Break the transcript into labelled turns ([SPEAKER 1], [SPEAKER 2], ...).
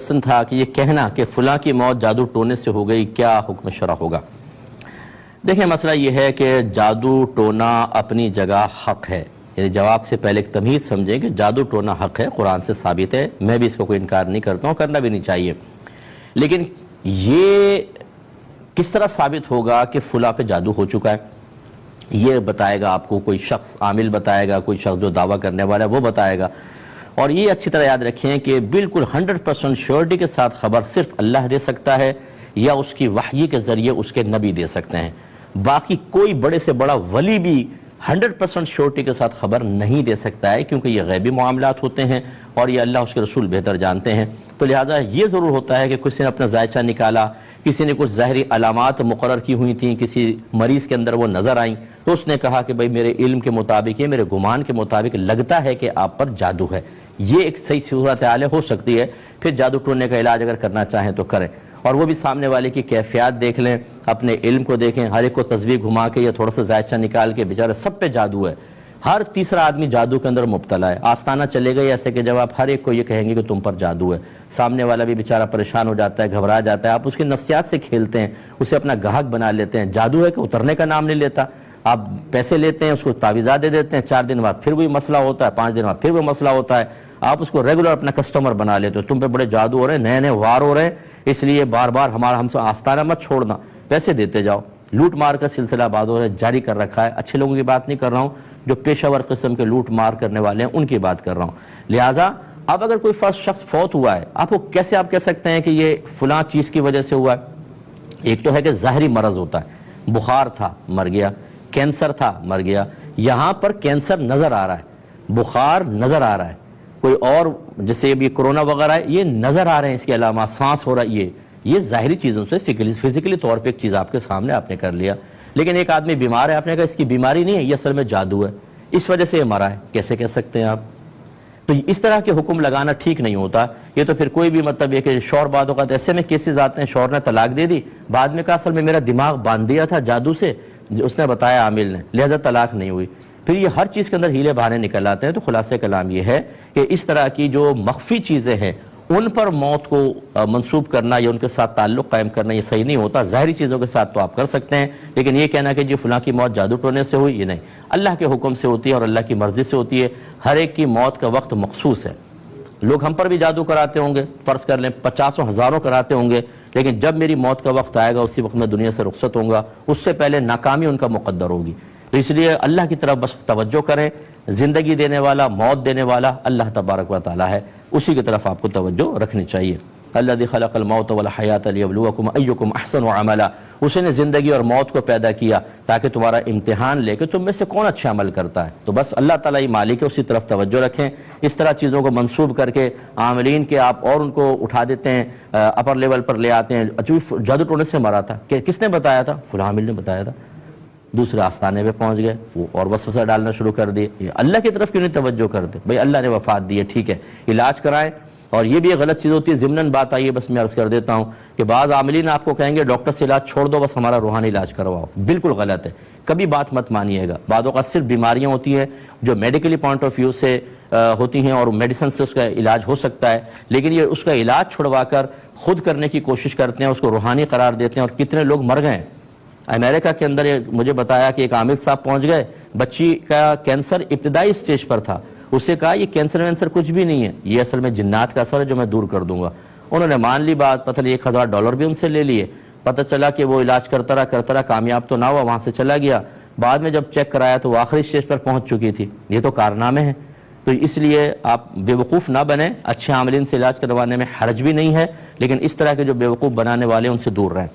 [SPEAKER 1] Question تھا کہ یہ کہنا کہ فلاں کی موت جادو ٹونے سے ہو گئی، کیا حکم شرع ہوگا؟ دیکھیں مسئلہ یہ ہے کہ جادو ٹونا اپنی جگہ حق ہے، یعنی جواب سے پہلے ایک تمہید سمجھیں کہ جادو ٹونا حق ہے، قرآن سے ثابت ہے، میں بھی اس کو کوئی انکار نہیں کرتا ہوں، کرنا بھی نہیں چاہیے، لیکن یہ کس طرح ثابت ہوگا کہ فلاں پہ جادو ہو چکا ہے؟ یہ بتائے گا آپ کو کوئی شخص، عامل بتائے گا، کوئی شخص جو دعویٰ کرنے والا ہے وہ بتائے گا۔ اور یہ اچھی طرح یاد رکھیں کہ بالکل 100% شیورٹی کے ساتھ خبر صرف اللہ دے سکتا ہے یا اس کی وحی کے ذریعے اس کے نبی دے سکتے ہیں، باقی کوئی بڑے سے بڑا ولی بھی 100% شیورٹی کے ساتھ خبر نہیں دے سکتا ہے، کیونکہ یہ غیبی معاملات ہوتے ہیں اور یہ اللہ اس کے رسول بہتر جانتے ہیں۔ تو لہٰذا یہ ضرور ہوتا ہے کہ کسی نے اپنا ذائچہ نکالا، کسی نے کچھ ظاہری علامات مقرر کی ہوئی تھیں، کسی مریض کے اندر وہ نظر آئیں، تو اس نے کہا کہ بھئی میرے علم کے مطابق، یہ میرے گمان کے مطابق لگتا ہے کہ آپ پر جادو ہے۔ یہ ایک صحیح صورتحال ہو سکتی ہے، پھر جادو ٹونے کا علاج اگر کرنا چاہیں تو کریں، اور وہ بھی سامنے والے کی کیفیات دیکھ لیں، اپنے علم کو دیکھیں، ہر ایک کو تصویر گھما کے یا تھوڑا سا ذائچہ نکال کے، بیچارے سب پہ جادو ہے، ہر تیسرا آدمی جادو کے اندر مبتلا ہے، آستانہ چلے گئے ایسے کہ جب آپ ہر ایک کو یہ کہیں گے کہ تم پر جادو ہے، سامنے والا بھی بیچارہ پریشان ہو جاتا ہے، گھبرا جاتا ہے، آپ اس کی نفسیات سے کھیلتے ہیں، اسے اپنا گاہک بنا لیتے ہیں، جادو ہے کہ اترنے کا نام نہیں لیتا، آپ پیسے لیتے ہیں، اس کو تعویذات دے دیتے ہیں، 4 دن بعد پھر وہی مسئلہ ہوتا ہے، 5 دن بعد پھر وہ مسئلہ ہوتا ہے، آپ اس کو ریگولر اپنا کسٹمر بنا لیتے ہو، تم پہ بڑے جادو ہو رہے ہیں، نئے نئے وار ہو رہے ہیں، اس لیے بار بار ہم سے آستانہ مت چھوڑنا، پیسے دیتے جاؤ۔ لوٹ مار کا سلسلہ بعضوں نے جاری کر رکھا ہے، اچھے لوگوں کی بات نہیں کر رہا ہوں، جو پیشہ ور قسم کے لوٹ مار کرنے والے ہیں ان کی بات کر رہا ہوں۔ لہٰذا اب اگر کوئی شخص فوت ہوا ہے، آپ کو کیسے آپ کہہ سکتے ہیں کہ یہ فلاں چیز کی وجہ سے ہوا ہے؟ ایک تو ہے کہ ظاہری مرض ہوتا ہے، بخار تھا مر گیا، کینسر تھا مر گیا، یہاں پر کینسر نظر آ رہا ہے، بخار نظر آ رہا ہے، کوئی اور جیسے ابھی کرونا وغیرہ ہے یہ نظر آ رہے ہیں، اس کے علامات، سانس ہو رہا ہے، یہ ظاہری چیزوں سے فزیکلی طور پہ ایک چیز آپ کے سامنے آپ نے کر لیا۔ لیکن ایک آدمی بیمار ہے، آپ نے کہا اس کی بیماری نہیں ہے، یہ اصل میں جادو ہے، اس وجہ سے یہ مرا ہے، کیسے کہہ سکتے ہیں آپ؟ تو اس طرح کے حکم لگانا ٹھیک نہیں ہوتا۔ یہ تو پھر کوئی بھی مطلب یہ کہ شوہر بعد اوقات ایسے میں کیسز آتے ہیں، شوہر نے طلاق دے دی، بعد میں کہا اصل میں میرا دماغ باندھ دیا تھا جادو سے، اس نے بتایا عامل نے، لہذا طلاق نہیں ہوئی۔ پھر یہ ہر چیز کے اندر ہیلے بہانے نکل آتے ہیں۔ تو خلاصہ کلام یہ ہے کہ اس طرح کی جو مخفی چیزیں ہیں ان پر موت کو منسوب کرنا یا ان کے ساتھ تعلق قائم کرنا یہ صحیح نہیں ہوتا۔ ظاہری چیزوں کے ساتھ تو آپ کر سکتے ہیں، لیکن یہ کہنا کہ جی فلاں کی موت جادو ٹونے سے ہوئی، یہ نہیں، اللہ کے حکم سے ہوتی ہے اور اللہ کی مرضی سے ہوتی ہے۔ ہر ایک کی موت کا وقت مخصوص ہے۔ لوگ ہم پر بھی جادو کراتے ہوں گے، فرض کر لیں 50 ہزاروں کراتے ہوں گے، لیکن جب میری موت کا وقت آئے گا اسی وقت میں دنیا سے رخصت ہوں گا، اس سے پہلے ناکامی ان کا مقدر ہوگی۔ تو اس لیے اللہ کی طرف بس توجہ کریں، زندگی دینے والا، موت دینے والا اللہ تبارک و تعالی ہے، اسی کی طرف آپ کو توجہ رکھنی چاہیے۔ الذی خلق الموت والحیات لیبلوکم ایکم احسن عملا، اسی نے زندگی اور موت کو پیدا کیا تاکہ تمہارا امتحان لے کہ تم میں سے کون اچھا عمل کرتا ہے۔ تو بس اللہ تعالیٰ ہی مالک ہے، اسی طرف توجہ رکھیں۔ اس طرح چیزوں کو منسوب کر کے عاملین کے آپ اور ان کو اٹھا دیتے ہیں، اپر لیول پر لے آتے ہیں، جادو ٹونے سے مرا تھا، کس نے بتایا تھا؟ فلاں عامل نے بتایا تھا، دوسرے آستانے پہ پہنچ گئے، وہ اور وسوسہ ڈالنا شروع کر دیے۔ یہ اللہ کی طرف کیوں نہیں توجہ کرتے؟ بھئی اللہ نے وفات دی ہے، ٹھیک ہے، علاج کرائیں۔ اور یہ بھی ایک غلط چیز ہوتی ہے، ضمناً بات آئی ہے، بس میں عرض کر دیتا ہوں کہ بعض عاملین آپ کو کہیں گے ڈاکٹر سے علاج چھوڑ دو، بس ہمارا روحانی علاج کرواؤ، بالکل غلط ہے، کبھی بات مت مانیے گا۔ بعض اوقات صرف بیماریاں ہوتی ہیں جو میڈیکلی پوائنٹ آف ویو سے ہوتی ہیں اور میڈیسن سے اس کا علاج ہو سکتا ہے، لیکن یہ اس کا علاج چھڑوا کر خود کرنے کی کوشش کرتے ہیں، اس کو روحانی قرار دیتے ہیں، اور کتنے لوگ مر گئے ہیں۔ امریکہ کے اندر مجھے بتایا کہ ایک عامل صاحب پہنچ گئے، بچی کا کینسر ابتدائی سٹیج پر تھا، اسے کہا یہ کینسر وینسر کچھ بھی نہیں ہے، یہ اصل میں جنات کا اثر ہے جو میں دور کر دوں گا۔ انہوں نے مان لی بات، پتہ نہیں $1000 بھی ان سے لے لیے، پتہ چلا کہ وہ علاج کرتا رہا کامیاب تو نہ ہوا، وہاں سے چلا گیا۔ بعد میں جب چیک کرایا تو وہ آخری سٹیج پر پہنچ چکی تھی۔ یہ تو کارنامے ہیں۔ تو اس لیے آپ بے وقوف نہ بنیں، اچھے عاملین سے علاج کروانے میں حرج بھی نہیں ہے، لیکن اس طرح کے جو بے وقوف بنانے والے ان سے دور رہیں۔